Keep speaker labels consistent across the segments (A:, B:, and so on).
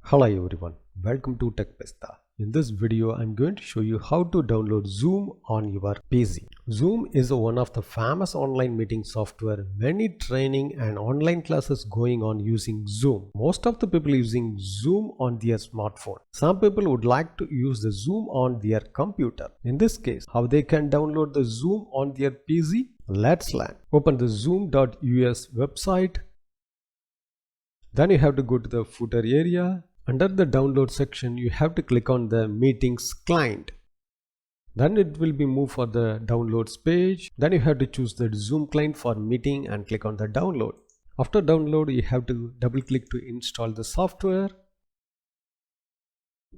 A: Hello everyone, welcome to TechPista. In this video, I'm going to show you how to download Zoom on your PC. Zoom is one of the famous online meeting software. Many training and online classes going on using Zoom. Most of the people using Zoom on their smartphone. Some people would like to use the Zoom on their computer. In this case, how they can download the Zoom on their PC? Let's learn. Open the zoom.us website. Then you have to go to the footer area. Under the download section, you have to click on the meetings client. Then it will be moved for the downloads page. Then you have to choose the Zoom client for meeting and click on the download. After download, you have to double click to install the software.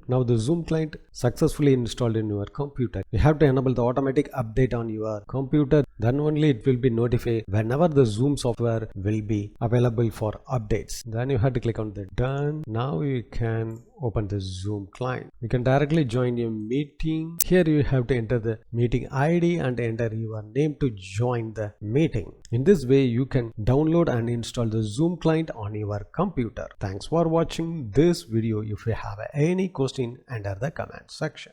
A: Now the Zoom client successfully installed in your computer. You have to enable the automatic update on your computer. Then only it will be notified whenever the Zoom software will be available for updates. Then you have to click on the done. Now you can open the Zoom client. You can directly join your meeting. Here you have to enter the meeting ID and enter your name to join the meeting. In this way you can download and install the Zoom client on your computer. Thanks for watching this video. If you have any question, enter the comment section.